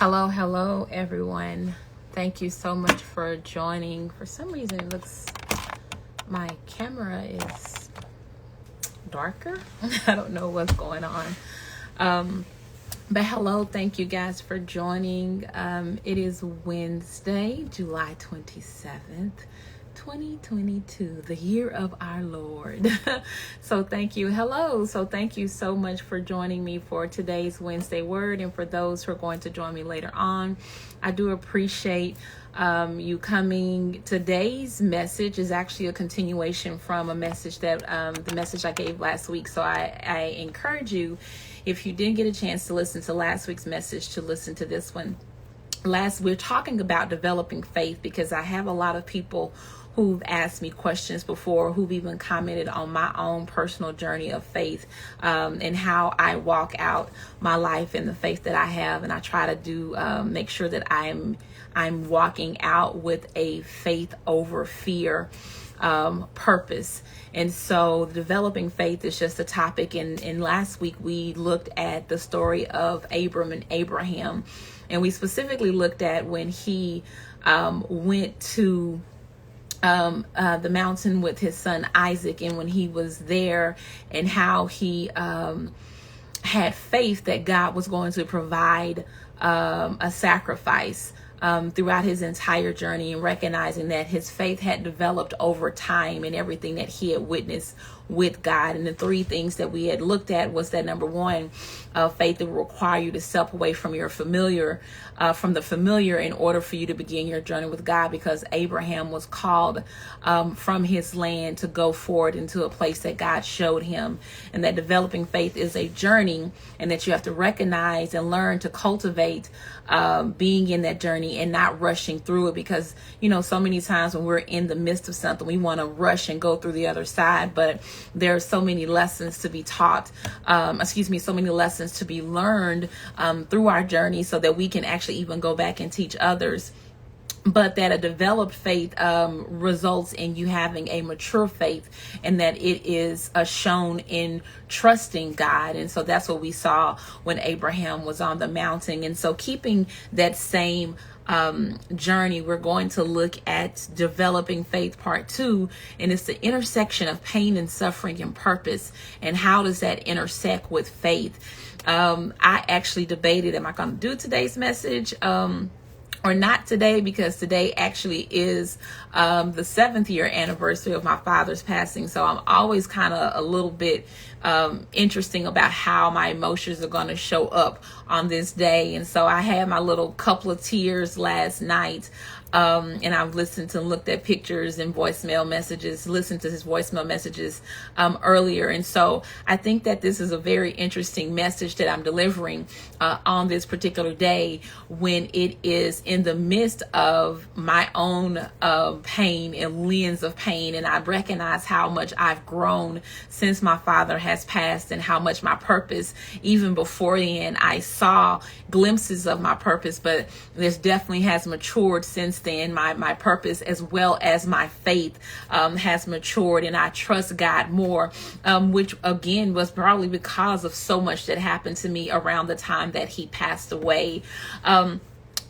Hello, everyone. Thank you so much for joining. For some reason, it looks my camera is darker. I don't know what's going on. But hello, thank you guys for joining. It is Wednesday, July 27th. 2022, the year of our Lord. So thank you. Hello. So thank you so much for joining me for today's Wednesday word. And for those who are going to join me later on, I do appreciate you coming. Today's message is actually a continuation from a message that the message I gave last week. So I encourage you, if you didn't get a chance to listen to last week's message, to listen to this one. We're talking about developing faith, because I have a lot of people who've asked me questions before, who've even commented on my own personal journey of faith, and how I walk out my life in the faith that I have. And I try to do make sure that I'm walking out with a faith over fear purpose. And so developing faith is just a topic. And last week we looked at the story of Abram and Abraham, and we specifically looked at when he went to the mountain with his son Isaac, and when he was there, and how he had faith that God was going to provide a sacrifice throughout his entire journey, and recognizing that his faith had developed over time and everything that he had witnessed with God. And the three things that we had looked at was that, number one, faith that will require you to step away from your familiar, from the familiar, in order for you to begin your journey with God, because Abraham was called from his land to go forward into a place that God showed him. And that developing faith is a journey, and that you have to recognize and learn to cultivate being in that journey and not rushing through it. Because, so many times when we're in the midst of something, we want to rush and go through the other side. But there are so many lessons to be taught, so many lessons to be learned through our journey, so that we can actually even go back and teach others. But that a developed faith results in you having a mature faith, and that it is shown in trusting God. And so that's what we saw when Abraham was on the mountain. And so keeping that same journey, we're going to look at developing faith part 2, and it's the intersection of pain and suffering and purpose, and how does that intersect with faith. I actually debated, am I going to do today's message or not today, because today actually is the 7th year anniversary of my father's passing. So I'm always kind of a little bit interesting about how my emotions are going to show up on this day. And so I had my little couple of tears last night. And I've listened and looked at pictures and voicemail messages, listened to his voicemail messages earlier. And so I think that this is a very interesting message that I'm delivering on this particular day, when it is in the midst of my own pain and lens of pain. And I recognize how much I've grown since my father has passed, and how much my purpose, even before then, I saw glimpses of my purpose, but this definitely has matured since then. My purpose, as well as my faith, has matured, and I trust God more, which again was probably because of so much that happened to me around the time that he passed away.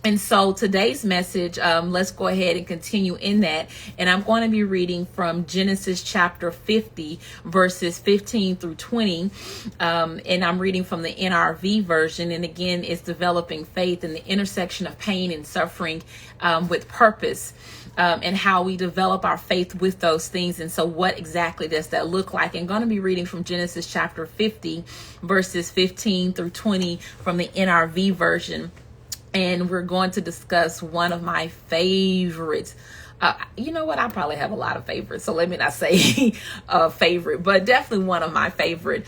And so today's message, let's go ahead and continue in that. And I'm going to be reading from Genesis chapter 50, verses 15 through 20. And I'm reading from the NIRV version. And again, it's developing faith and the intersection of pain and suffering with purpose. And how we develop our faith with those things. And so what exactly does that look like? I'm going to be reading from Genesis chapter 50, verses 15 through 20 from the NIRV version. And we're going to discuss one of my favorites. You know what? I probably have a lot of favorites, so let me not say favorite, but definitely one of my favorite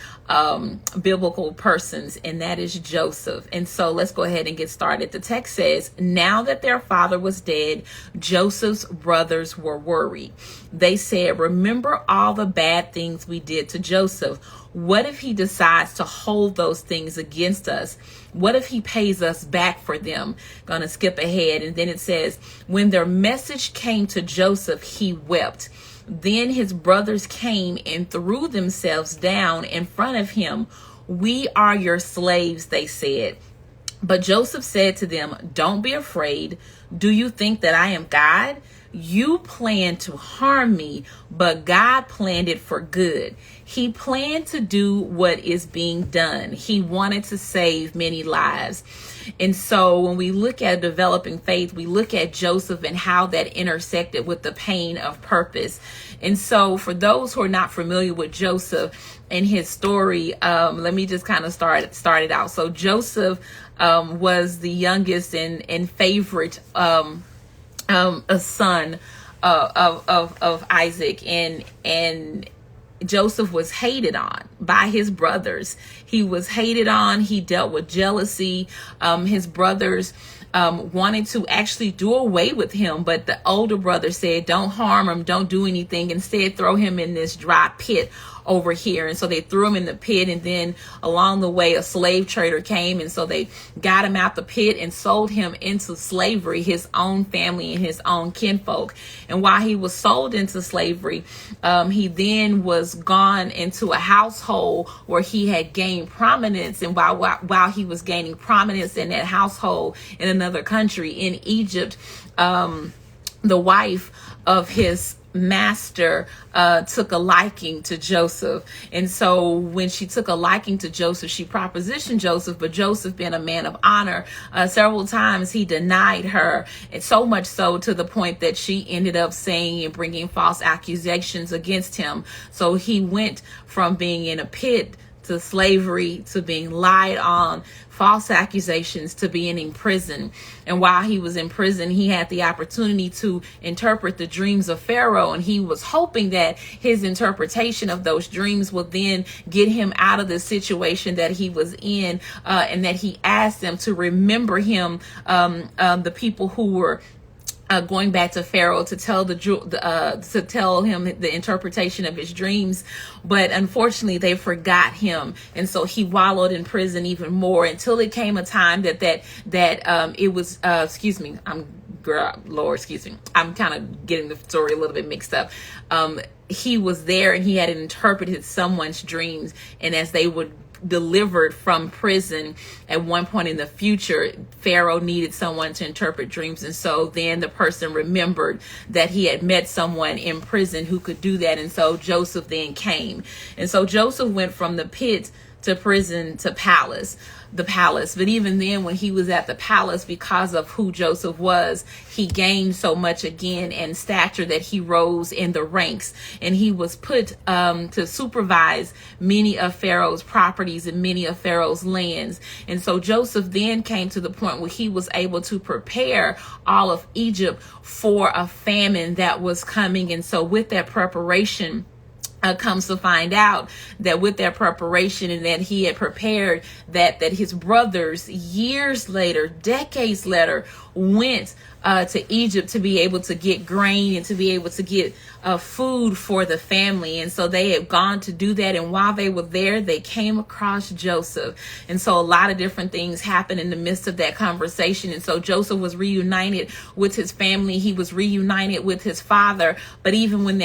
biblical persons, and that is Joseph. And so let's go ahead and get started. The text says, now that their father was dead, Joseph's brothers were worried. They said, remember all the bad things we did to Joseph. What if he decides to hold those things against us? What if he pays us back for them? Gonna skip ahead. And then it says, when their message came to Joseph, he wept. Then his brothers came and threw themselves down in front of him. We are your slaves, they said. But Joseph said to them, "Don't be afraid. Do you think that I am God? You planned to harm me, but God planned it for good. He planned to do what is being done. He wanted to save many lives." And so when we look at developing faith, we look at Joseph and how that intersected with the pain of purpose. And so for those who are not familiar with Joseph and his story, let me just kind of start it out. So Joseph was the youngest and favorite a son of Isaac, and Joseph was hated on by his brothers. He was hated on. He dealt with jealousy. His brothers wanted to actually do away with him, but the older brother said, "Don't harm him, don't do anything. Instead, throw him in this dry pit over here." And so they threw him in the pit, and then along the way a slave trader came, and so they got him out the pit and sold him into slavery, his own family and his own kinfolk. And while he was sold into slavery, he then was gone into a household where he had gained prominence. And while he was gaining prominence in that household in another country, in Egypt, the wife of his master took a liking to Joseph. And so when she took a liking to Joseph, she propositioned Joseph, but Joseph, being a man of honor, several times he denied her, and so much so to the point that she ended up saying and bringing false accusations against him. So he went from being in a pit to slavery, to being lied on, false accusations, to being in prison. And while he was in prison, he had the opportunity to interpret the dreams of Pharaoh, and he was hoping that his interpretation of those dreams would then get him out of the situation that he was in, and that he asked them to remember him, the people who were going back to Pharaoh to tell to tell him the interpretation of his dreams. But unfortunately they forgot him, and so he wallowed in prison even more, until it came a time that it was I'm kind of getting the story a little bit mixed up. He was there and he had interpreted someone's dreams, and as they would delivered from prison at one point in the future, Pharaoh needed someone to interpret dreams. And so then the person remembered that he had met someone in prison who could do that. And so Joseph then came. And so Joseph went from the pit to prison to the palace. But even then, when he was at the palace, because of who Joseph was, he gained so much again in stature that he rose in the ranks, and he was put to supervise many of Pharaoh's properties and many of Pharaoh's lands. And so Joseph then came to the point where he was able to prepare all of Egypt for a famine that was coming. And so with that preparation, comes to find out that with that preparation and that he had prepared, that his brothers years later, decades later, went to Egypt to be able to get grain and to be able to get food for the family. And so they had gone to do that. And while they were there, they came across Joseph. And so a lot of different things happened in the midst of that conversation. And so Joseph was reunited with his family. He was reunited with his father. But even when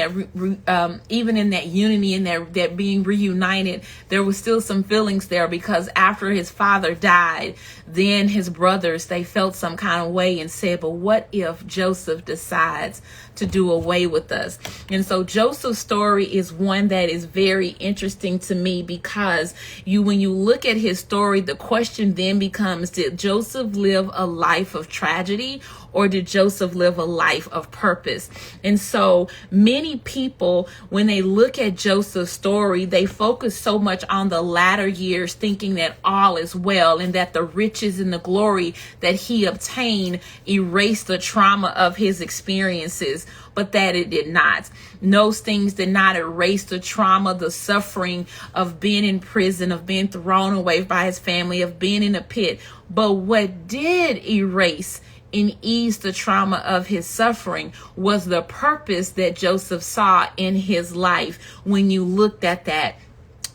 even in that unity and that being reunited, there was still some feelings there, because after his father died, then his brothers, they felt some kind of way and said, but what if Joseph decides to do away with us? And so Joseph's story is one that is very interesting to me, because when you look at his story, the question then becomes, did Joseph live a life of tragedy, or did Joseph live a life of purpose? And so many people, when they look at Joseph's story, they focus so much on the latter years, thinking that all is well and that the riches and the glory that he obtained erased the trauma of his experiences, but that it did not. Those things did not erase the trauma, the suffering of being in prison, of being thrown away by his family, of being in a pit. But what did erase and ease the trauma of his suffering was the purpose that Joseph saw in his life when you looked at that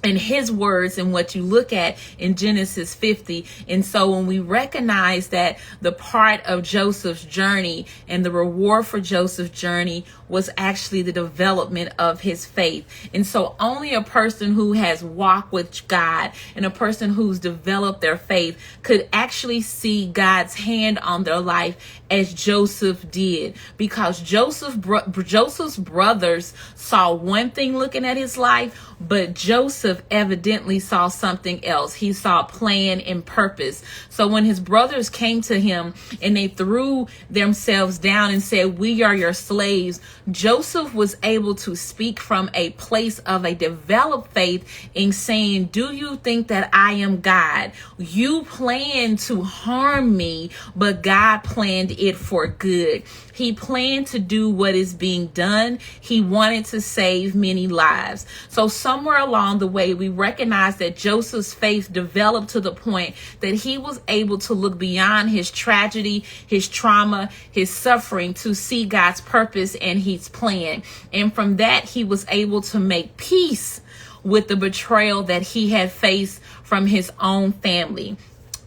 in his words and what you look at in Genesis 50. And so when we recognize that the part of Joseph's journey and the reward for Joseph's journey was actually the development of his faith. And so only a person who has walked with God and a person who's developed their faith could actually see God's hand on their life as Joseph did, because Joseph's brothers saw one thing looking at his life, but Joseph evidently saw something else. He saw plan and purpose. So when his brothers came to him and they threw themselves down and said, "We are your slaves," Joseph was able to speak from a place of a developed faith in saying, "Do you think that I am God? You plan to harm me, but God planned it for good." He planned to do what is being done. He wanted to save many lives. So somewhere along the way, we recognize that Joseph's faith developed to the point that he was able to look beyond his tragedy, his trauma, his suffering, to see God's purpose and his plan. And from that, he was able to make peace with the betrayal that he had faced from his own family.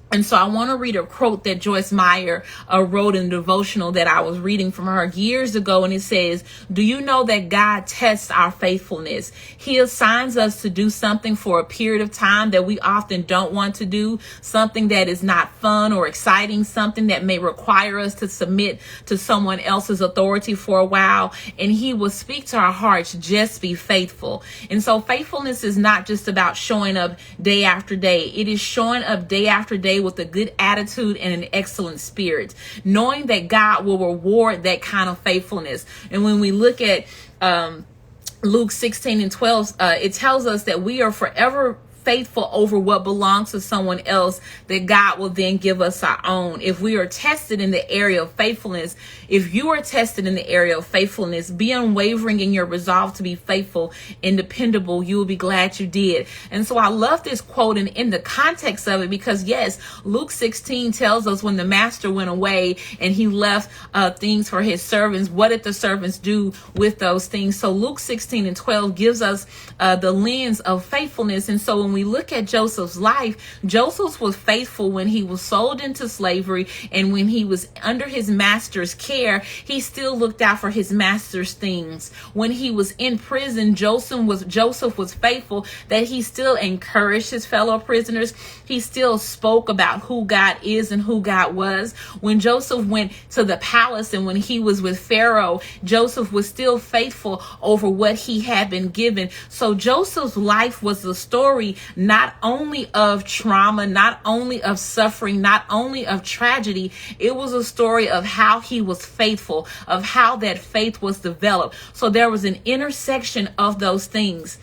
And so I want to read a quote that Joyce Meyer wrote in a devotional that I was reading from her years ago. And it says, "Do you know that God tests our faithfulness? He assigns us to do something for a period of time that we often don't want to do, something that is not fun or exciting, something that may require us to submit to someone else's authority for a while. And he will speak to our hearts, just be faithful." And so faithfulness is not just about showing up day after day. It is showing up day after day with a good attitude and an excellent spirit, knowing that God will reward that kind of faithfulness. And when we look at Luke 16:12, it tells us that we are forever faithful over what belongs to someone else, that God will then give us our own. If we are tested in the area of faithfulness, if you are tested in the area of faithfulness, be unwavering in your resolve to be faithful and dependable. You will be glad you did. And so I love this quote and in the context of it, because yes, Luke 16 tells us when the master went away and he left things for his servants, what did the servants do with those things? So Luke 16:12 gives us the lens of faithfulness. And so when we look at Joseph's life, Joseph was faithful when he was sold into slavery, and when he was under his master's care, he still looked out for his master's things. When he was in prison, Joseph was faithful that he still encouraged his fellow prisoners. He still spoke about who God is and who God was. When Joseph went to the palace and when he was with Pharaoh, Joseph was still faithful over what he had been given. So Joseph's life was the story not only of trauma, not only of suffering, not only of tragedy. It was a story of how he was faithful, of how that faith was developed. So there was an intersection of those things.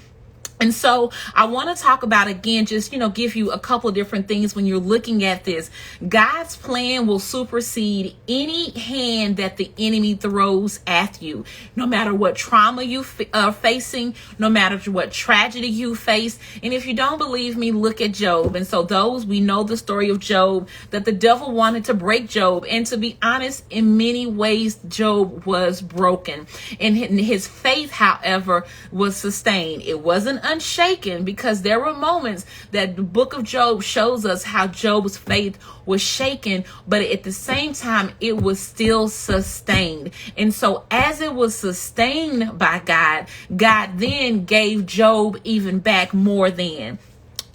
And so I want to talk about, again, just, give you a couple of different things when you're looking at this. God's plan will supersede any hand that the enemy throws at you. No matter what trauma you are facing, no matter what tragedy you face. And if you don't believe me, look at Job. And so we know the story of Job, that the devil wanted to break Job. And to be honest, in many ways, Job was broken. And his faith, however, was sustained. It wasn't unshaken, because there were moments that the book of Job shows us how Job's faith was shaken, but at the same time, it was still sustained. And so as it was sustained by God, God then gave Job even back more than.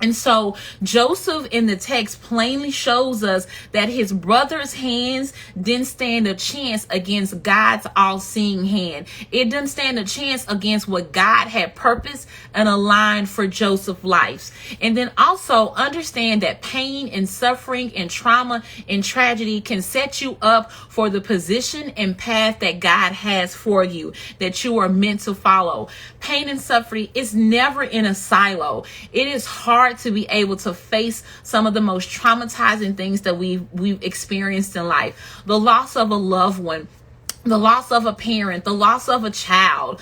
And so Joseph in the text plainly shows us that his brother's hands didn't stand a chance against God's all-seeing hand. It didn't stand a chance against what God had purposed and aligned for Joseph's life. And then also understand that pain and suffering and trauma and tragedy can set you up for the position and path that God has for you, that you are meant to follow. Pain and suffering is never in a silo. It is hard to be able to face some of the most traumatizing things that we've experienced in life. The loss of a loved one, the loss of a parent, the loss of a child,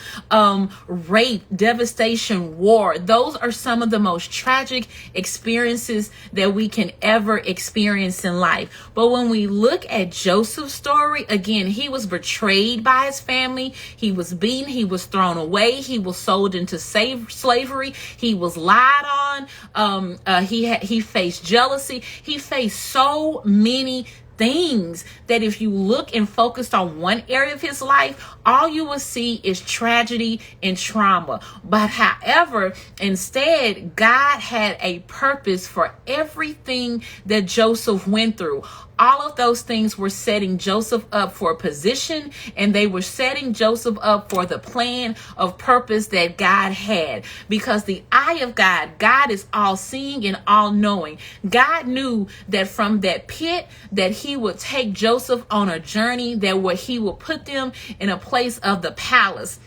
rape, devastation, war. Those are some of the most tragic experiences that we can ever experience in life. But when we look at Joseph's story, again, he was betrayed by his family. He was beaten. He was thrown away. He was sold into slavery. He was lied on. He faced jealousy. He faced so many things that if you look and focus on one area of his life, all you will see is tragedy and trauma. But however, instead, God had a purpose for everything that Joseph went through. All of those things were setting Joseph up for a position, and they were setting Joseph up for the plan of purpose that God had. Because the eye of God is all seeing and all knowing. God knew that from that pit that he would take Joseph on a journey, that where he would put them in a place of the palace.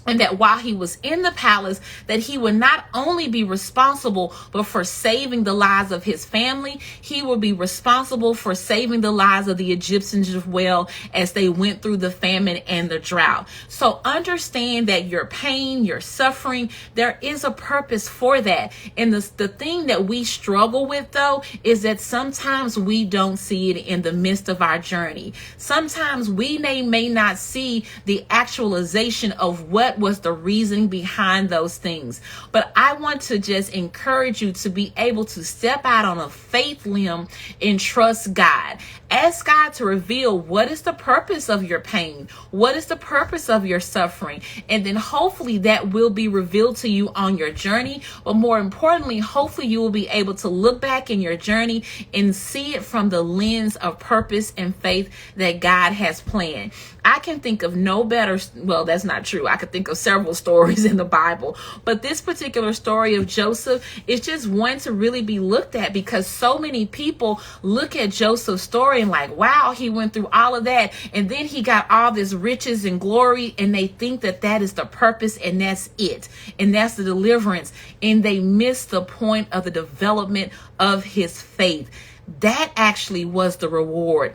And that while he was in the palace, that he would not only be responsible, but for saving the lives of his family, he would be responsible for saving the lives of the Egyptians as well as they went through the famine and the drought. So understand that your pain, your suffering, there is a purpose for that. And the thing that we struggle with, though, is that sometimes we don't see it in the midst of our journey. Sometimes we may not see the actualization of what was the reason behind those things. But I want to just encourage you to be able to step out on a faith limb and trust God. Ask God to reveal what is the purpose of your pain, what is the purpose of your suffering, and then hopefully that will be revealed to you on your journey. But more importantly, hopefully you will be able to look back in your journey and see it from the lens of purpose and faith that God has planned. I can think of no better, well, that's not true. I could think of several stories in the Bible, but this particular story of Joseph is just one to really be looked at, because so many people look at Joseph's story and like, wow, he went through all of that, and then he got all this riches and glory, and they think that that is the purpose, and that's it, and that's the deliverance, and they miss the point of the development of his faith. That actually was the reward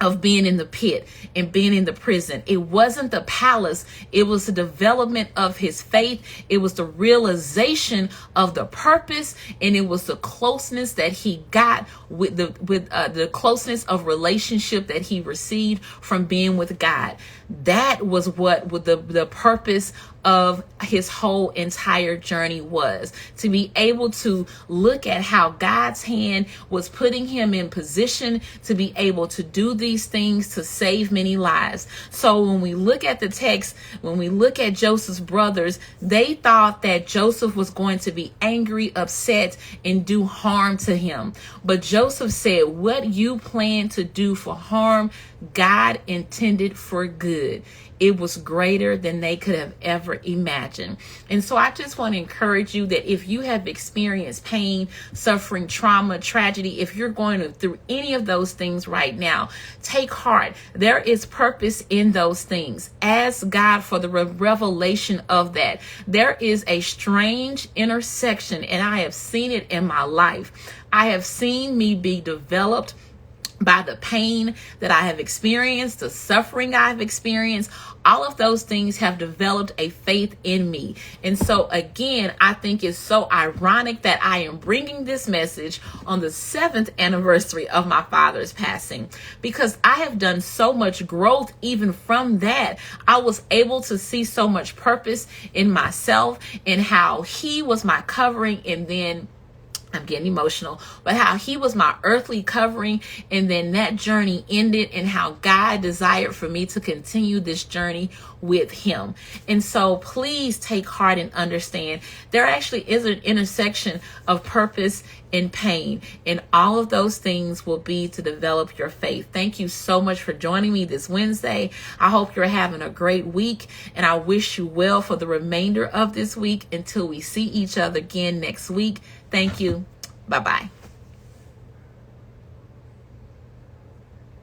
of being in the pit and being in the prison. It wasn't the palace. It was the development of his faith. It was the realization of the purpose, and it was the closeness that he got with the closeness of relationship that he received from being with God. That was what the purpose of his whole entire journey was, to be able to look at how God's hand was putting him in position to be able to do these things to save many lives. So when we look at the text, when we look at Joseph's brothers, they thought that Joseph was going to be angry, upset, and do harm to him. But Joseph said, what you plan to do for harm, God intended for good. It was greater than they could have ever imagined. And so I just want to encourage you that if you have experienced pain, suffering, trauma, tragedy, if you're going through any of those things right now, take heart. There is purpose in those things. Ask God for the revelation of that. There is a strange intersection, and I have seen it in my life. I have seen me be developed by the pain that I have experienced, the suffering I've experienced. All of those things have developed a faith in me. And so again, I think it's so ironic that I am bringing this message on the 7th anniversary of my father's passing, because I have done so much growth even from that. I was able to see so much purpose in myself and how he was my covering, and then I'm getting emotional, but how he was my earthly covering, and then that journey ended, and how God desired for me to continue this journey with him. And so please take heart and understand there actually is an intersection of purpose and pain, and all of those things will be to develop your faith. Thank you so much for joining me this Wednesday. I hope you're having a great week, and I wish you well for the remainder of this week until we see each other again next week. Thank you. Bye-bye.